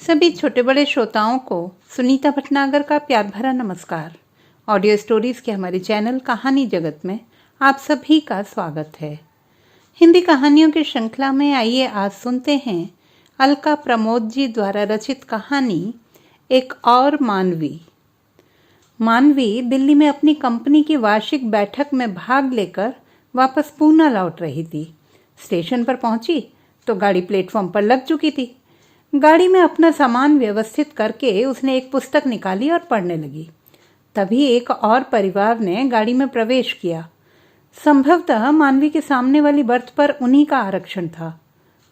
सभी छोटे बड़े श्रोताओं को सुनीता भटनागर का प्यार भरा नमस्कार। ऑडियो स्टोरीज के हमारे चैनल कहानी जगत में आप सभी का स्वागत है। हिंदी कहानियों की श्रृंखला में आइए आज सुनते हैं अलका प्रमोद जी द्वारा रचित कहानी एक और मानवी। मानवी दिल्ली में अपनी कंपनी की वार्षिक बैठक में भाग लेकर वापस पूना लौट रही थी। स्टेशन पर पहुंची तो गाड़ी प्लेटफॉर्म पर लग चुकी थी। गाड़ी में अपना सामान व्यवस्थित करके उसने एक पुस्तक निकाली और पढ़ने लगी। तभी एक और परिवार ने गाड़ी में प्रवेश किया। संभवतः मानवी के सामने वाली बर्थ पर उन्हीं का आरक्षण था।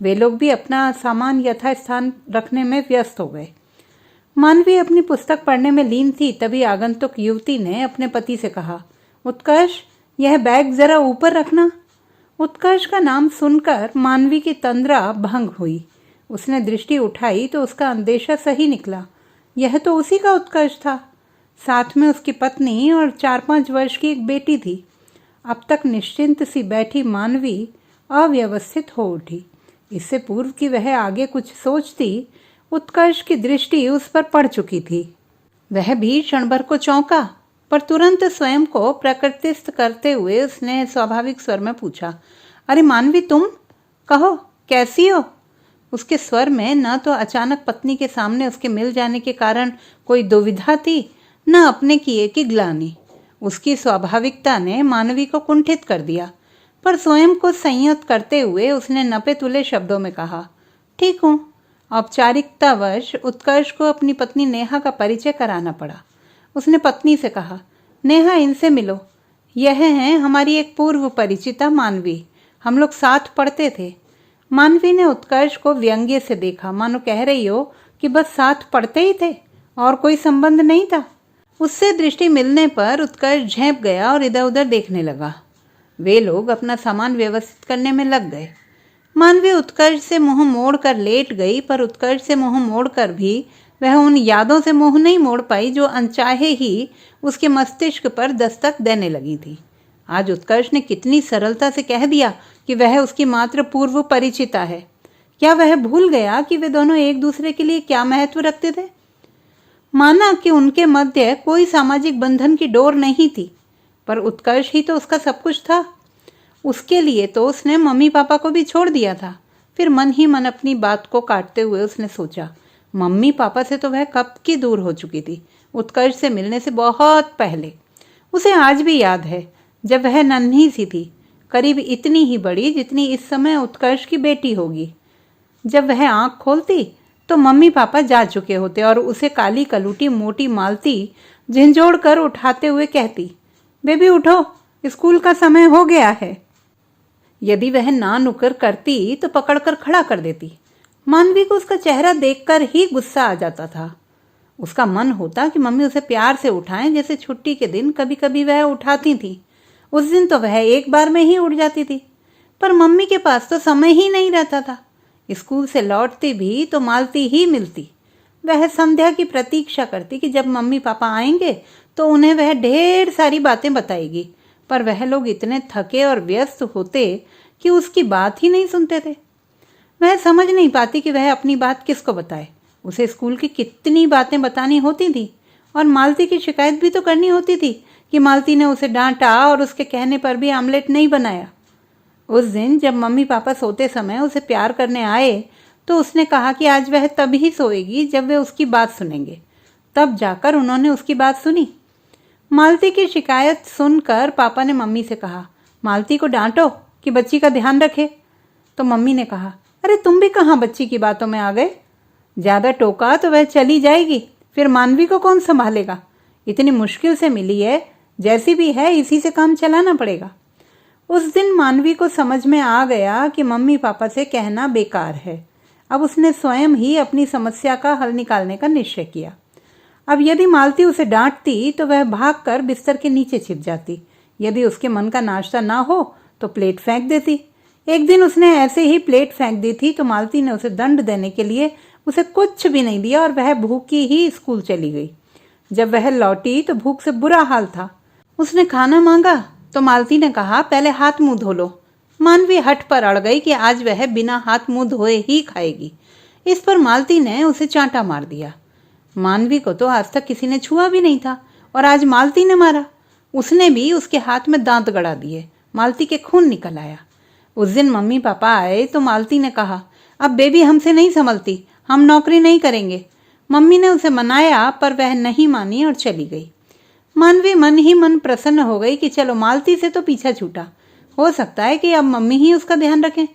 वे लोग भी अपना सामान यथास्थान रखने में व्यस्त हो गए। मानवी अपनी पुस्तक पढ़ने में लीन थी। तभी आगंतुक युवती ने अपने पति से कहा, उत्कर्ष, यह बैग जरा ऊपर रखना। उत्कर्ष का नाम सुनकर मानवी की तंद्रा भंग हुई। उसने दृष्टि उठाई तो उसका अंदेशा सही निकला। यह तो उसी का उत्कर्ष था। साथ में उसकी पत्नी और 4-5 वर्ष की एक बेटी थी। अब तक निश्चिंत सी बैठी मानवी अव्यवस्थित हो उठी। इससे पूर्व कि वह आगे कुछ सोचती, उत्कर्ष की दृष्टि उस पर पड़ चुकी थी। वह भी क्षण भर को चौंका, पर तुरंत स्वयं को प्रकृतिस्थ करते हुए उसने स्वाभाविक स्वर में पूछा, अरे मानवी, तुम कहो, कैसी हो? उसके स्वर में न तो अचानक पत्नी के सामने उसके मिल जाने के कारण कोई दुविधा थी, न अपने किए की ग्लानि। उसकी स्वाभाविकता ने मानवी को कुंठित कर दिया, पर स्वयं को संयत करते हुए उसने नपे तुले शब्दों में कहा, ठीक हूँ। औपचारिकतावश उत्कर्ष को अपनी पत्नी नेहा का परिचय कराना पड़ा। उसने पत्नी से कहा, नेहा, इनसे मिलो। यह है हमारी एक पूर्व परिचिता मानवी। हम लोग साथ पढ़ते थे। मानवी ने उत्कर्ष को व्यंग्य से देखा, मानो कह रही हो कि बस साथ पढ़ते ही थे और कोई संबंध नहीं था। उससे दृष्टि मिलने पर उत्कर्ष झेंप गया और इधर उधर देखने लगा। वे लोग अपना सामान व्यवस्थित करने में लग गए। मानवी उत्कर्ष से मुंह मोड़कर लेट गई, पर उत्कर्ष से मुंह मोड़कर भी वह उन यादों से मुंह नहीं मोड़ पाई जो अनचाहे ही उसके मस्तिष्क पर दस्तक देने लगी थी। आज उत्कर्ष ने कितनी सरलता से कह दिया कि वह उसकी मात्र पूर्व परिचिता है। क्या वह भूल गया कि वे दोनों एक दूसरे के लिए क्या महत्व रखते थे? माना कि उनके मध्य कोई सामाजिक बंधन की डोर नहीं थी, पर उत्कर्ष ही तो उसका सब कुछ था। उसके लिए तो उसने मम्मी पापा को भी छोड़ दिया था। फिर मन ही मन अपनी बात को काटते हुए उसने सोचा, मम्मी पापा से तो वह कब की दूर हो चुकी थी, उत्कर्ष से मिलने से बहुत पहले। उसे आज भी याद है जब वह नन्ही सी थी, करीब इतनी ही बड़ी जितनी इस समय उत्कर्ष की बेटी होगी। जब वह आंख खोलती तो मम्मी पापा जा चुके होते और उसे काली कलूटी मोटी मालती झिंझोड़ कर उठाते हुए कहती, बेबी उठो, स्कूल का समय हो गया है। यदि वह ना नुकर करती तो पकड़कर खड़ा कर देती। मानवी को उसका चेहरा देखकर ही गुस्सा आ जाता था। उसका मन होता कि मम्मी उसे प्यार से उठाएं, जैसे छुट्टी के दिन कभी कभी वह उठाती थी। उस दिन तो वह एक बार में ही उठ जाती थी, पर मम्मी के पास तो समय ही नहीं रहता था। स्कूल से लौटती भी तो मालती ही मिलती। वह संध्या की प्रतीक्षा करती कि जब मम्मी पापा आएंगे तो उन्हें वह ढेर सारी बातें बताएगी, पर वह लोग इतने थके और व्यस्त होते कि उसकी बात ही नहीं सुनते थे। वह समझ नहीं पाती कि वह अपनी बात किसको बताए। उसे स्कूल की कितनी बातें बतानी होती थी और मालती की शिकायत भी तो करनी होती थी कि मालती ने उसे डांटा और उसके कहने पर भी आमलेट नहीं बनाया। उस दिन जब मम्मी पापा सोते समय उसे प्यार करने आए तो उसने कहा कि आज वह तभी सोएगी जब वे उसकी बात सुनेंगे। तब जाकर उन्होंने उसकी बात सुनी। मालती की शिकायत सुनकर पापा ने मम्मी से कहा, मालती को डांटो कि बच्ची का ध्यान रखे। तो मम्मी ने कहा, अरे तुम भी कहाँ बच्ची की बातों में आ गए। ज़्यादा टोका तो वह चली जाएगी, फिर मानवी को कौन संभालेगा। इतनी मुश्किल से मिली है, जैसी भी है इसी से काम चलाना पड़ेगा। उस दिन मानवी को समझ में आ गया कि मम्मी पापा से कहना बेकार है। अब उसने स्वयं ही अपनी समस्या का हल निकालने का निश्चय किया। अब यदि मालती उसे डांटती तो वह भागकर बिस्तर के नीचे छिप जाती। यदि उसके मन का नाश्ता ना हो तो प्लेट फेंक देती। एक दिन उसने ऐसे ही प्लेट फेंक दी थी तो मालती ने उसे दंड देने के लिए उसे कुछ भी नहीं दिया और वह भूखी ही स्कूल चली गई। जब वह लौटी तो भूख से बुरा हाल था। उसने खाना मांगा तो मालती ने कहा, पहले हाथ मुंह धो लो। मानवी हठ पर अड़ गई कि आज वह बिना हाथ मुंह धोए ही खाएगी। इस पर मालती ने उसे चांटा मार दिया। मानवी को तो आज तक किसी ने छुआ भी नहीं था और आज मालती ने मारा। उसने भी उसके हाथ में दांत गड़ा दिए। मालती के खून निकल आया। उस दिन मम्मी पापा आए तो मालती ने कहा, अब बेबी हमसे नहीं संभलती, हम नौकरी नहीं करेंगे। मम्मी ने उसे मनाया पर वह नहीं मानी और चली गई। मानवी मन ही मन प्रसन्न हो गई कि चलो मालती से तो पीछा छूटा, हो सकता है कि अब मम्मी ही उसका ध्यान रखें।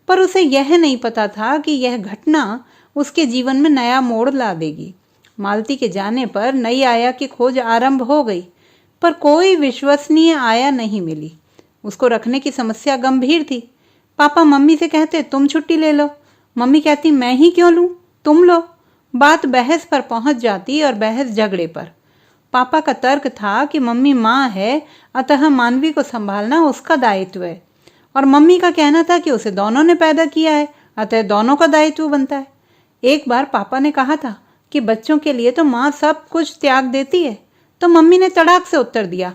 पर उसे यह नहीं पता था कि यह घटना उसके जीवन में नया मोड़ ला देगी। मालती के जाने पर नई आया की खोज आरंभ हो गई, पर कोई विश्वसनीय आया नहीं मिली। उसको रखने की समस्या गंभीर थी। पापा मम्मी से कहते तुम छुट्टी ले लो, मम्मी कहती मैं ही क्यों लूं, तुम लो। बात बहस पर पहुंच जाती और बहस झगड़े पर। पापा का तर्क था कि मम्मी माँ है, अतः मानवी को संभालना उसका दायित्व है, और मम्मी का कहना था कि उसे दोनों ने पैदा किया है, अतः दोनों का दायित्व बनता है। एक बार पापा ने कहा था कि बच्चों के लिए तो माँ सब कुछ त्याग देती है, तो मम्मी ने तड़ाक से उत्तर दिया,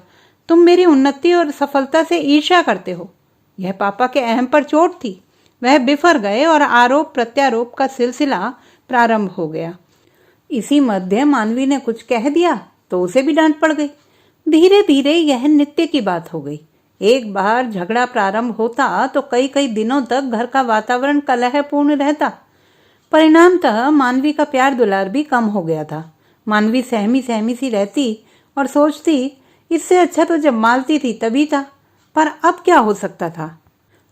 तुम मेरी उन्नति और सफलता से ईर्ष्या करते हो। यह पापा के अहम पर चोट थी। वह बिफर गए और आरोप प्रत्यारोप का सिलसिला प्रारंभ हो गया। इसी मध्य मानवी ने कुछ कह दिया तो उसे भी डांट पड़ गई। धीरे धीरे यह नित्य की बात हो गई। एक बार झगड़ा प्रारंभ होता तो कई कई दिनों तक घर का वातावरण कलहपूर्ण रहता। परिणामतः मानवी का प्यार दुलार भी कम हो गया था। मानवी सहमी सहमी सी रहती और सोचती, इससे अच्छा तो जब मालती थी तभी था। पर अब क्या हो सकता था?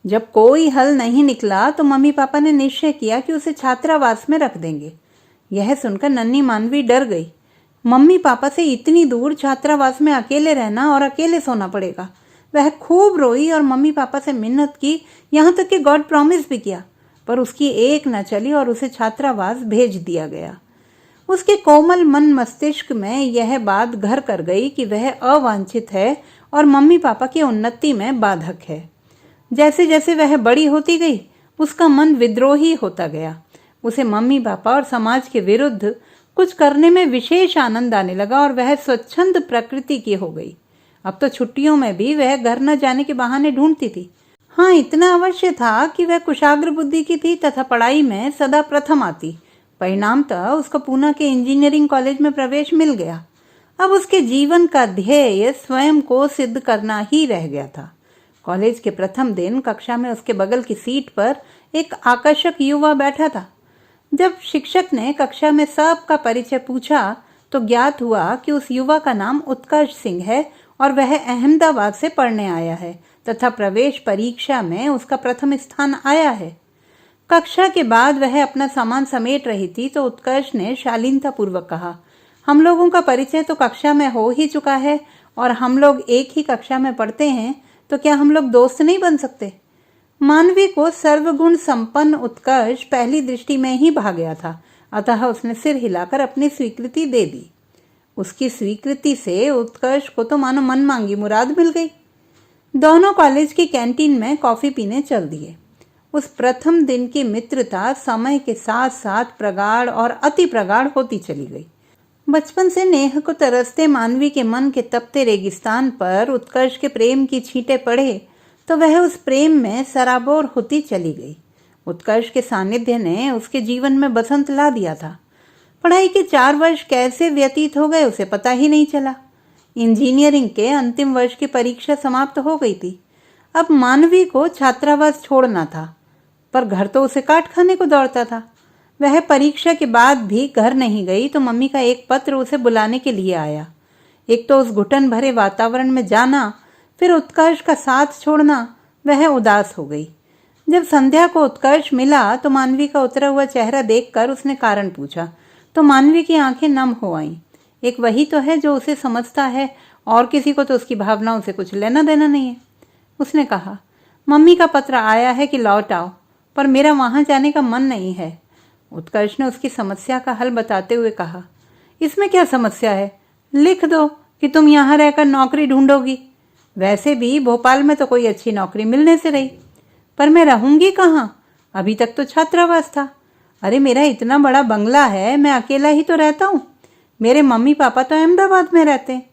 जब कोई हल नहीं निकला तो मम्मी पापा ने निश्चय किया कि उसे छात्रावास में रख देंगे। यह सुनकर नन्ही मानवी डर गई। मम्मी पापा से इतनी दूर छात्रावास में अकेले रहना और अकेले सोना पड़ेगा। वह खूब रोई और मम्मी पापा से मिन्नत की, यहाँ तक कि गॉड प्रॉमिस भी किया, पर उसकी एक न चली और उसे छात्रावास भेज दिया गया। उसके कोमल मन मस्तिष्क में यह बात घर कर गई कि वह अवांछित है और मम्मी पापा की उन्नति में बाधक है। जैसे जैसे वह बड़ी होती गई, उसका मन विद्रोही होता गया। उसे मम्मी पापा और समाज के विरुद्ध कुछ करने में विशेष आनंद आने लगा और वह स्वच्छंद प्रकृति की हो गई। अब तो छुट्टियों में भी वह घर न जाने के बहाने ढूंढती थी। हाँ, इतना अवश्य था कि वह कुशाग्र बुद्धि की थी तथा पढ़ाई में सदा प्रथम आती। परिणामतः उसको पूना के इंजीनियरिंग कॉलेज में प्रवेश मिल गया। अब उसके जीवन का ध्येय स्वयं को सिद्ध करना ही रह गया था। कॉलेज के प्रथम दिन कक्षा में उसके बगल की सीट पर एक आकर्षक युवा बैठा था। जब शिक्षक ने कक्षा में सबका परिचय पूछा तो ज्ञात हुआ कि उस युवा का नाम उत्कर्ष सिंह है और वह अहमदाबाद से पढ़ने आया है तथा प्रवेश परीक्षा में उसका प्रथम स्थान आया है। कक्षा के बाद वह अपना सामान समेट रही थी तो उत्कर्ष ने शालीनता पूर्वक कहा, हम लोगों का परिचय तो कक्षा में हो ही चुका है और हम लोग एक ही कक्षा में पढ़ते हैं, तो क्या हम लोग दोस्त नहीं बन सकते? मानवी को सर्वगुण संपन्न उत्कर्ष पहली दृष्टि में ही भा गया था, अतः उसने सिर हिलाकर अपनी स्वीकृति दे दी। उसकी स्वीकृति से उत्कर्ष को तो मानो मन मांगी मुराद मिल गई। दोनों कॉलेज की कैंटीन में कॉफी पीने चल दिए। उस प्रथम दिन की मित्रता समय के साथ साथ प्रगाढ़ और अति प्रगाढ़ होती चली गई। बचपन से नेह को तरसते मानवी के मन के तपते रेगिस्तान पर उत्कर्ष के प्रेम की छींटे पड़े तो वह उस प्रेम में सराबोर होती चली गई। उत्कर्ष के सानिध्य ने उसके जीवन में बसंत ला दिया था। पढ़ाई के 4 वर्ष कैसे व्यतीत हो गए उसे पता ही नहीं चला। इंजीनियरिंग के अंतिम वर्ष की परीक्षा समाप्त हो गई थी। अब मानवी को छात्रावास छोड़ना था, पर घर तो उसे काट खाने को दौड़ता था। वह परीक्षा के बाद भी घर नहीं गई तो मम्मी का एक पत्र उसे बुलाने के लिए आया। एक तो उस घुटन भरे वातावरण में जाना, फिर उत्कर्ष का साथ छोड़ना, वह उदास हो गई। जब संध्या को उत्कर्ष मिला तो मानवी का उतरा हुआ चेहरा देखकर उसने कारण पूछा तो मानवी की आंखें नम हो आईं। एक वही तो है जो उसे समझता है और किसी को तो उसकी भावनाओं से कुछ लेना देना नहीं है। उसने कहा, मम्मी का पत्र आया है कि लौट आओ, पर मेरा वहां जाने का मन नहीं है। उत्कर्ष ने उसकी समस्या का हल बताते हुए कहा, इसमें क्या समस्या है, लिख दो कि तुम यहाँ रहकर नौकरी ढूंढोगी। वैसे भी भोपाल में तो कोई अच्छी नौकरी मिलने से रही, पर मैं रहूंगी कहाँ? अभी तक तो छात्रावास था। अरे मेरा इतना बड़ा बंगला है, मैं अकेला ही तो रहता हूँ। मेरे मम्मी पापा तो अहमदाबाद में रहते हैं।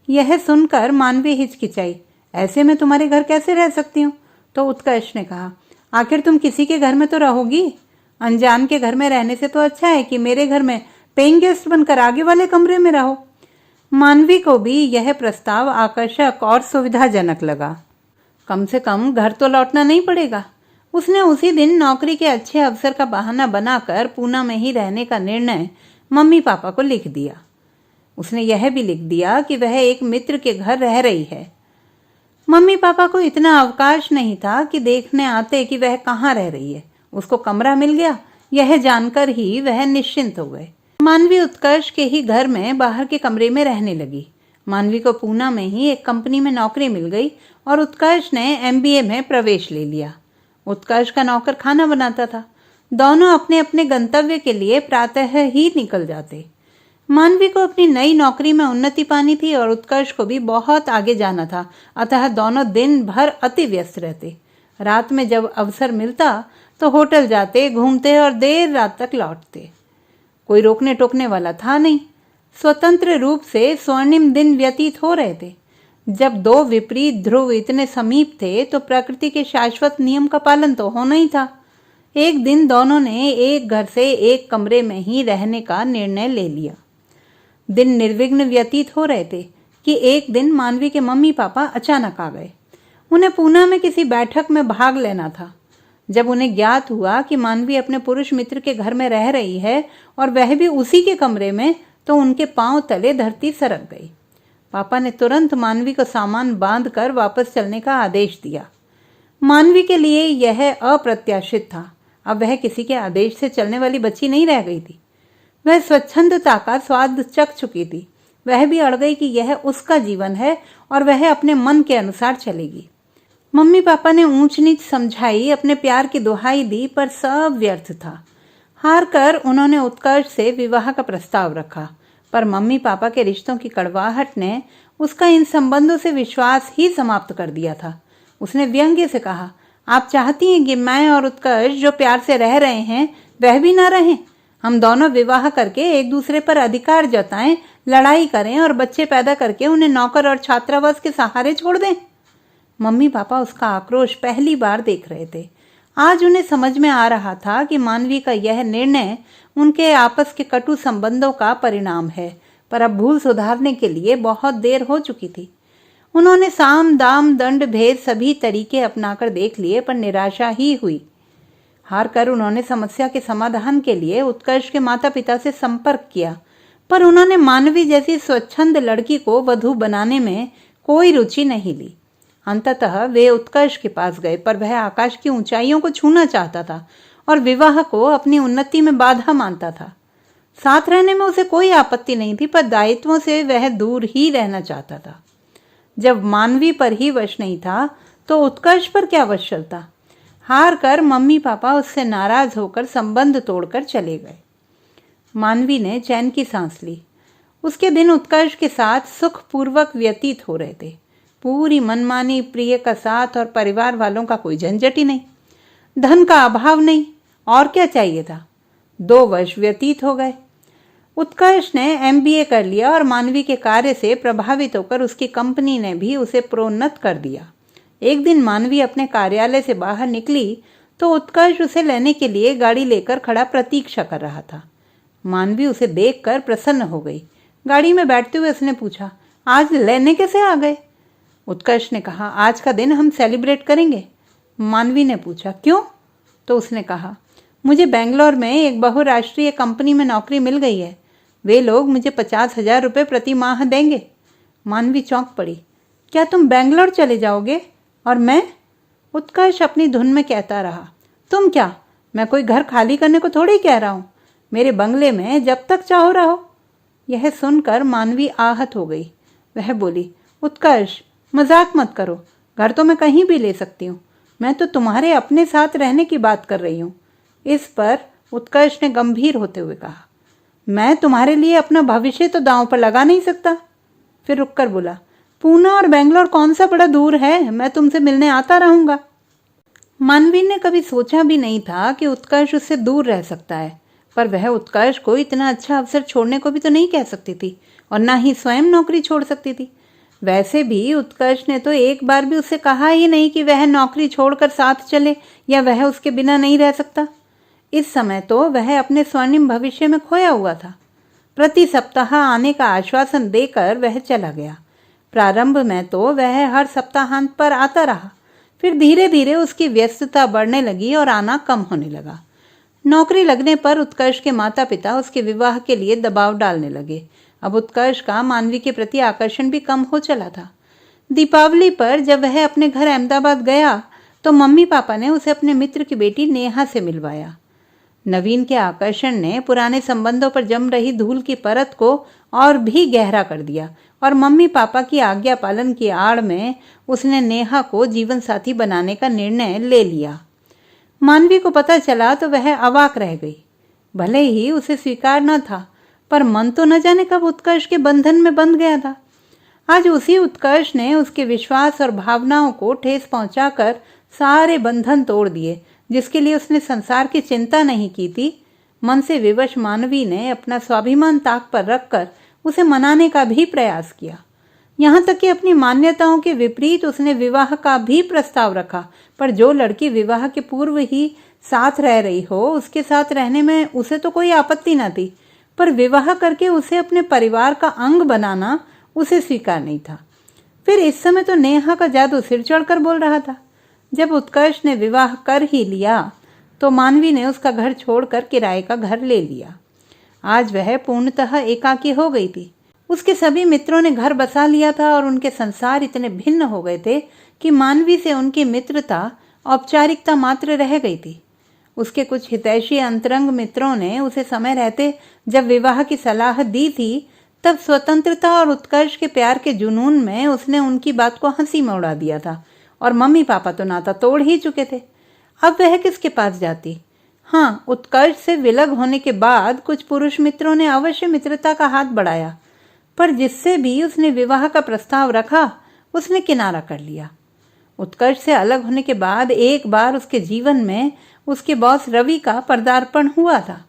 यह सुनकर मानवी हिचकिचाई, ऐसे में तुम्हारे घर कैसे रह सकती हूँ? तो उत्कर्ष ने कहा, आखिर तुम किसी के घर में तो रहोगी। अनजान के घर में रहने से तो अच्छा है कि मेरे घर में पेइंग गेस्ट बनकर आगे वाले कमरे में रहो। मानवी को भी यह प्रस्ताव आकर्षक और सुविधाजनक लगा। कम से कम घर तो लौटना नहीं पड़ेगा। उसने उसी दिन नौकरी के अच्छे अवसर का बहाना बनाकर पूना में ही रहने का निर्णय मम्मी पापा को लिख दिया। उसने यह भी लिख दिया कि वह एक मित्र के घर रह रही है। मम्मी पापा को इतना अवकाश नहीं था कि देखने आते कि वह कहाँ रह रही है। उसको कमरा मिल गया, यह जानकर ही वह निश्चिंत हो गए। मानवी उत्कर्ष के ही घर में बाहर के कमरे में रहने लगी। मानवी को पूना में ही एक कंपनी में नौकरी मिल गई और उत्कर्ष ने MBA में प्रवेश ले लिया। उत्कर्ष का नौकर खाना बनाता था। दोनों अपने अपने गंतव्य के लिए प्रातः ही निकल जाते। मानवी को अपनी नई नौकरी में उन्नति पानी थी और उत्कर्ष को भी बहुत आगे जाना था, अतः दोनों दिन भर अति व्यस्त रहते। रात में जब अवसर मिलता तो होटल जाते, घूमते और देर रात तक लौटते। कोई रोकने टोकने वाला था नहीं। स्वतंत्र रूप से स्वर्णिम दिन व्यतीत हो रहे थे। जब दो विपरीत ध्रुव इतने समीप थे तो प्रकृति के शाश्वत नियम का पालन तो होना ही था। एक दिन दोनों ने एक घर से एक कमरे में ही रहने का निर्णय ले लिया। दिन निर्विघ्न व्यतीत हो रहे थे कि एक दिन मानवी के मम्मी पापा अचानक आ गए। उन्हें पूना में किसी बैठक में भाग लेना था। जब उन्हें ज्ञात हुआ कि मानवी अपने पुरुष मित्र के घर में रह रही है और वह भी उसी के कमरे में, तो उनके पांव तले धरती सरक गई। पापा ने तुरंत मानवी को सामान बांधकर वापस चलने का आदेश दिया। मानवी के लिए यह अप्रत्याशित था। अब वह किसी के आदेश से चलने वाली बच्ची नहीं रह गई थी। वह स्वच्छंदता का स्वाद चख चुकी थी। वह भी अड़ गई कि यह उसका जीवन है और वह अपने मन के अनुसार चलेगी। मम्मी पापा ने ऊंच नीच समझाई, अपने प्यार की दुहाई दी, पर सब व्यर्थ था। हार कर उन्होंने उत्कर्ष से विवाह का प्रस्ताव रखा, पर मम्मी पापा के रिश्तों की कड़वाहट ने उसका इन संबंधों से विश्वास ही समाप्त कर दिया था। उसने व्यंग्य से कहा, आप चाहती हैं कि मैं और उत्कर्ष जो प्यार से रह रहे हैं वह भी ना रहें? हम दोनों विवाह करके एक दूसरे पर अधिकार जताएं, लड़ाई करें और बच्चे पैदा करके उन्हें नौकर और छात्रावास के सहारे छोड़ दें। मम्मी पापा उसका आक्रोश पहली बार देख रहे थे। आज उन्हें समझ में आ रहा था कि मानवी का यह निर्णय उनके आपस के कटु संबंधों का परिणाम है, पर अब भूल सुधारने के लिए बहुत देर हो चुकी थी। उन्होंने साम दाम दंड भेद सभी तरीके अपनाकर देख लिए, पर निराशा ही हुई। हार कर उन्होंने समस्या के समाधान के लिए उत्कर्ष के माता पिता से संपर्क किया, पर उन्होंने मानवी जैसी स्वच्छंद लड़की को वधू बनाने में कोई रुचि नहीं ली। अंततः वे उत्कर्ष के पास गए, पर वह आकाश की ऊंचाइयों को छूना चाहता था और विवाह को अपनी उन्नति में बाधा मानता था। साथ रहने में उसे कोई आपत्ति नहीं थी, पर दायित्वों से वह दूर ही रहना चाहता था। जब मानवी पर ही वश नहीं था तो उत्कर्ष पर क्या वश चलता? हार कर मम्मी पापा उससे नाराज होकर संबंध तोड़कर चले गए। मानवी ने चैन की सांस ली। उसके दिन उत्कर्ष के साथ सुखपूर्वक व्यतीत हो रहे थे। पूरी मनमानी, प्रिय का साथ और परिवार वालों का कोई झंझट ही नहीं। धन का अभाव नहीं, और क्या चाहिए था। 2 वर्ष व्यतीत हो गए। उत्कर्ष ने MBA कर लिया और मानवी के कार्य से प्रभावित होकर उसकी कंपनी ने भी उसे प्रोन्नत कर दिया। एक दिन मानवी अपने कार्यालय से बाहर निकली तो उत्कर्ष उसे लेने के लिए गाड़ी लेकर खड़ा प्रतीक्षा कर रहा था। मानवी उसे देखकर प्रसन्न हो गई। गाड़ी में बैठते हुए उसने पूछा, आज लेने कैसे आ गए? उत्कर्ष ने कहा, आज का दिन हम सेलिब्रेट करेंगे। मानवी ने पूछा, क्यों? तो उसने कहा, मुझे बेंगलोर में एक बहुराष्ट्रीय कंपनी में नौकरी मिल गई है। वे लोग मुझे 50,000 रुपये प्रति माह देंगे। मानवी चौंक पड़ी। क्या तुम बेंगलोर चले जाओगे? और मैं? उत्कर्ष अपनी धुन में कहता रहा, तुम क्या? मैं कोई घर खाली करने को थोड़ी कह रहा हूँ। मेरे बंगले में जब तक चाहो रहो। यह सुनकर मानवी आहत हो गई। वह बोली, उत्कर्ष मजाक मत करो। घर तो मैं कहीं भी ले सकती हूँ। मैं तो तुम्हारे अपने साथ रहने की बात कर रही हूँ। इस पर उत्कर्ष ने गंभीर होते हुए कहा, मैं तुम्हारे लिए अपना भविष्य तो दांव पर लगा नहीं सकता। फिर रुककर बोला, पूना और बेंगलोर कौन सा बड़ा दूर है, मैं तुमसे मिलने आता रहूंगा। मानवी ने कभी सोचा भी नहीं था कि उत्कर्ष उससे दूर रह सकता है, पर वह उत्कर्ष को इतना अच्छा अवसर छोड़ने को भी तो नहीं कह सकती थी और ना ही स्वयं नौकरी छोड़ सकती थी। वैसे भी उत्कर्ष ने तो एक बार भी उससे कहा ही नहीं कि वह नौकरी छोड़कर साथ चले या वह उसके बिना नहीं रह सकता। इस समय तो वह अपने स्वर्णिम भविष्य में खोया हुआ था। प्रति सप्ताह आने का आश्वासन देकर वह चला गया। प्रारंभ में तो वह हर सप्ताहांत पर आता रहा, फिर धीरे धीरे उसकी व्यस्तता बढ़ने लगी और आना कम होने लगा। नौकरी लगने पर उत्कर्ष के माता पिता उसके विवाह के लिए दबाव डालने लगे। अब उत्कर्ष का मानवी के प्रति आकर्षण भी कम हो चला था। दीपावली पर जब वह अपने घर अहमदाबाद गया तो मम्मी पापा ने उसे अपने मित्र की बेटी नेहा से मिलवाया। नवीन के आकर्षण ने पुराने संबंधों पर जम रही धूल की परत को और भी गहरा कर दिया और मम्मी पापा की आज्ञा पालन की आड़ में उसने नेहा को जीवन साथी बनाने का निर्णय ले लिया। मानवी को पता चला तो वह अवाक रह गई। भले ही उसे स्वीकार न था, पर मन तो न जाने कब उत्कर्ष के बंधन में बंध गया था। आज उसी उत्कर्ष ने उसके विश्वास और भावनाओं को ठेस पहुंचाकर सारे बंधन तोड़ दिए, जिसके लिए उसने संसार की चिंता नहीं की थी। मन से विवश मानवी ने अपना स्वाभिमान ताक पर रखकर उसे मनाने का भी प्रयास किया। यहाँ तक कि अपनी मान्यताओं के विपरीत उसने विवाह का भी प्रस्ताव रखा, पर जो लड़की विवाह के पूर्व ही साथ रह रही हो उसके साथ रहने में उसे तो कोई आपत्ति न थी, पर विवाह करके उसे अपने परिवार का अंग बनाना उसे स्वीकार नहीं था। फिर इस समय तो नेहा का जादू सिर चढ़कर बोल रहा था। जब उत्कर्ष ने विवाह कर ही लिया तो मानवी ने उसका घर छोड़कर किराए का घर ले लिया। आज वह पूर्णतः एकाकी हो गई थी। उसके सभी मित्रों ने घर बसा लिया था और उनके संसार इतने भिन्न हो गए थे कि मानवी से उनकी मित्रता औपचारिकता मात्र रह गई थी। उसके कुछ हितैषी अंतरंग मित्रों ने उसे समय रहते जब विवाह की सलाह दी थी, तब स्वतंत्रता और उत्कर्ष के प्यार के जुनून में उसने उनकी बात को हंसी में उड़ा दिया था और मम्मी पापा तो नाता तोड़ ही चुके थे। अब वह किसके पास जाती? हाँ, उत्कर्ष से विलग होने के बाद कुछ पुरुष मित्रों ने अवश्य मित्रता का हाथ बढ़ाया, पर जिससे भी उसने विवाह का प्रस्ताव रखा उसने किनारा कर लिया। उत्कर्ष से अलग होने के बाद एक बार उसके जीवन में उसके बॉस रवि का पदार्पण हुआ था,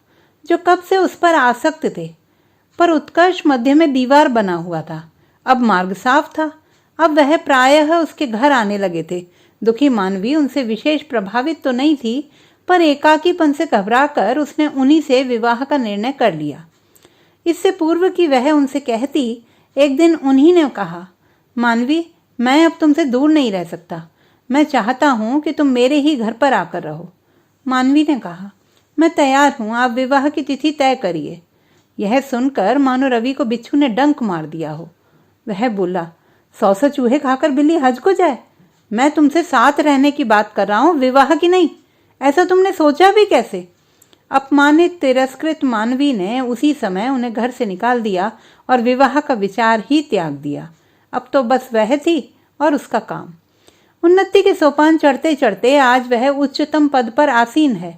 जो कब से उस पर आसक्त थे, पर उत्कर्ष मध्य में दीवार बना हुआ था। अब मार्ग साफ था। अब वह प्रायः उसके घर आने लगे थे। दुखी मानवी उनसे विशेष प्रभावित तो नहीं थी, पर एकाकीपन से घबराकर उसने उन्हीं से विवाह का निर्णय कर लिया। इससे पूर्व कि वह उनसे कहती, एक दिन उन्हीं ने कहा, मानवी, मैं अब तुमसे दूर नहीं रह सकता। मैं चाहता हूं कि तुम मेरे ही घर पर आकर रहो। मानवी ने कहा, मैं तैयार हूं, आप विवाह की तिथि तय करिए। यह सुनकर मानो रवि को बिच्छू ने डंक मार दिया हो। वह बोला, 100 चूहे खाकर बिल्ली हज को जाए। मैं तुमसे साथ रहने की बात कर रहा हूं, विवाह की नहीं। ऐसा तुमने सोचा भी कैसे? अपमानित तिरस्कृत मानवी ने उसी समय उन्हें घर से निकाल दिया और विवाह का विचार ही त्याग दिया। अब तो बस वह थी और उसका काम। उन्नति के सोपान चढ़ते चढ़ते आज वह उच्चतम पद पर आसीन है,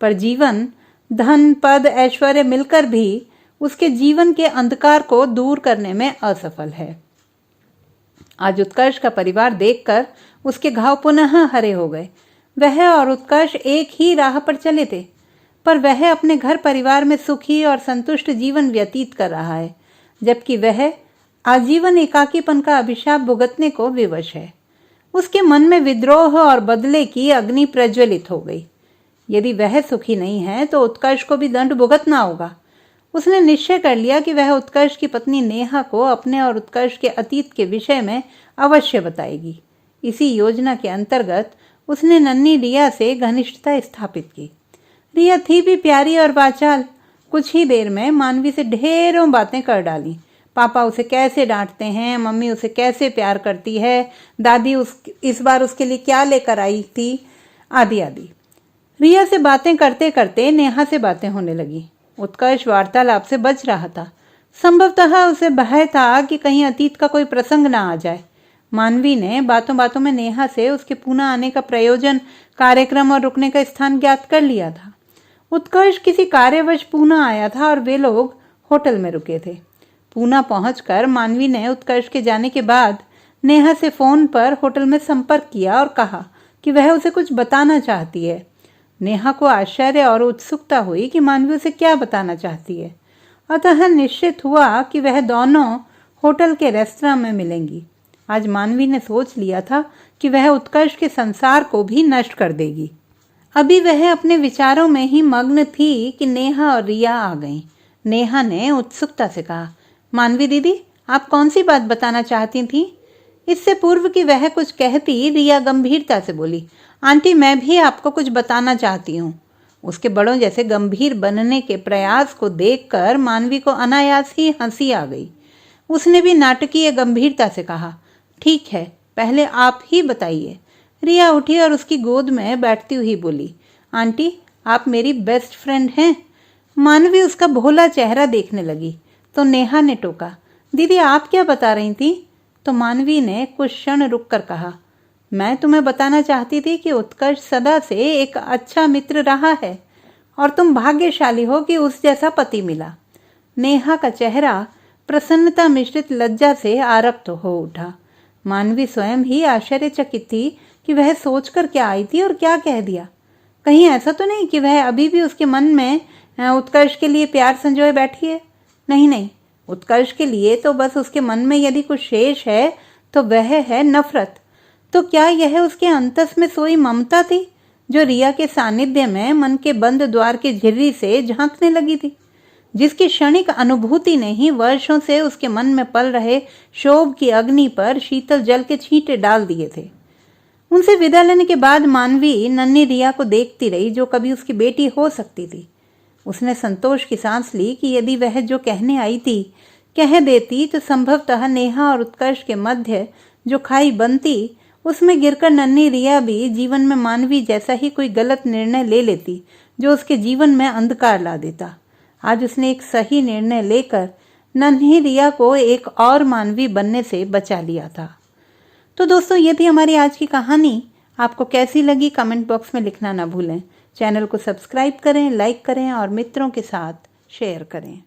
पर जीवन, धन, पद, ऐश्वर्य मिलकर भी उसके जीवन के अंधकार को दूर करने में असफल है। आज उत्कर्ष का परिवार देखकर उसके घाव पुनः हरे हो गए। वह और उत्कर्ष एक ही राह पर चले थे, पर वह अपने घर परिवार में सुखी और संतुष्ट जीवन व्यतीत कर रहा है, जबकि वह आजीवन एकाकीपन का अभिशाप भुगतने को विवश है। उसके मन में विद्रोह और बदले की अग्नि प्रज्वलित हो गई। यदि वह सुखी नहीं है तो उत्कर्ष को भी दंड भुगतना होगा। उसने निश्चय कर लिया कि वह उत्कर्ष की पत्नी नेहा को अपने और उत्कर्ष के अतीत के विषय में अवश्य बताएगी। इसी योजना के अंतर्गत उसने नन्ही रिया से घनिष्ठता स्थापित की। रिया थी भी प्यारी और वाचाल। कुछ ही देर में मानवी से ढेरों बातें कर डाली। पापा उसे कैसे डांटते हैं, मम्मी उसे कैसे प्यार करती है, दादी इस बार उसके लिए क्या लेकर आई थी, आदि आदि। रिया से बातें करते करते नेहा से बातें होने लगी। उत्कर्ष वार्तालाप से बच रहा था। संभवतः उसे भय था कि कहीं अतीत का कोई प्रसंग ना आ जाए। मानवी ने बातों बातों में नेहा से उसके पुनः आने का प्रयोजन, कार्यक्रम और रुकने का स्थान ज्ञात कर लिया था। उत्कर्ष किसी कार्यवश पूना आया था और वे लोग होटल में रुके थे। पूना पहुंचकर मानवी ने उत्कर्ष के जाने के बाद नेहा से फोन पर होटल में संपर्क किया और कहा कि वह उसे कुछ बताना चाहती है। नेहा को आश्चर्य और उत्सुकता हुई कि मानवी उसे क्या बताना चाहती है, अतः निश्चित हुआ कि वह दोनों होटल के रेस्तरां में मिलेंगी। आज मानवी ने सोच लिया था कि वह उत्कर्ष के संसार को भी नष्ट कर देगी। अभी वह अपने विचारों में ही मग्न थी कि नेहा और रिया आ गईं। नेहा ने उत्सुकता से कहा, मानवी दीदी, आप कौन सी बात बताना चाहती थी? इससे पूर्व कि वह कुछ कहती, रिया गंभीरता से बोली, आंटी, मैं भी आपको कुछ बताना चाहती हूँ। उसके बड़ों जैसे गंभीर बनने के प्रयास को देखकर मानवी को अनायास ही हंसी आ गई। उसने भी नाटकीय गंभीरता से कहा, ठीक है, पहले आप ही बताइए। रिया उठी और उसकी गोद में बैठती हुई बोली, आंटी, आप मेरी बेस्ट फ्रेंड हैं। मानवी उसका भोला चेहरा देखने लगी तो नेहा ने टोका, दीदी आप क्या बता रही थी? तो मानवी ने कुछ क्षण रुक कर कहा, मैं तुम्हें बताना चाहती थी कि उत्कर्ष सदा से एक अच्छा मित्र रहा है और तुम भाग्यशाली हो कि उस जैसा पति मिला। नेहा का चेहरा प्रसन्नता मिश्रित लज्जा से आरक्त हो उठा। मानवी स्वयं ही आश्चर्यचकित थी कि वह सोचकर क्या आई थी और क्या कह दिया। कहीं ऐसा तो नहीं कि वह अभी भी उसके मन में उत्कर्ष के लिए प्यार संजोए बैठी है? नहीं नहीं, उत्कर्ष के लिए तो बस उसके मन में यदि कुछ शेष है तो वह है नफरत। तो क्या यह उसके अंतस में सोई ममता थी जो रिया के सानिध्य में मन के बंद द्वार की झिर्री से झांकने लगी थी, जिसकी क्षणिक अनुभूति ने ही वर्षों से उसके मन में पल रहे शोभ की अग्नि पर शीतल जल के छींटे डाल दिए थे। उनसे विदा लेने के बाद मानवी नन्ही रिया को देखती रही जो कभी उसकी बेटी हो सकती थी। उसने संतोष की सांस ली कि यदि वह जो कहने आई थी कह देती तो संभवतः नेहा और उत्कर्ष के मध्य जो खाई बनती उसमें गिरकर नन्ही रिया भी जीवन में मानवी जैसा ही कोई गलत निर्णय ले लेती जो उसके जीवन में अंधकार ला देता। आज उसने एक सही निर्णय लेकर नन्ही रिया को एक और मानवी बनने से बचा लिया था। तो दोस्तों, ये थी हमारी आज की कहानी। आपको कैसी लगी कमेंट बॉक्स में लिखना ना भूलें। चैनल को सब्सक्राइब करें, लाइक करें और मित्रों के साथ शेयर करें।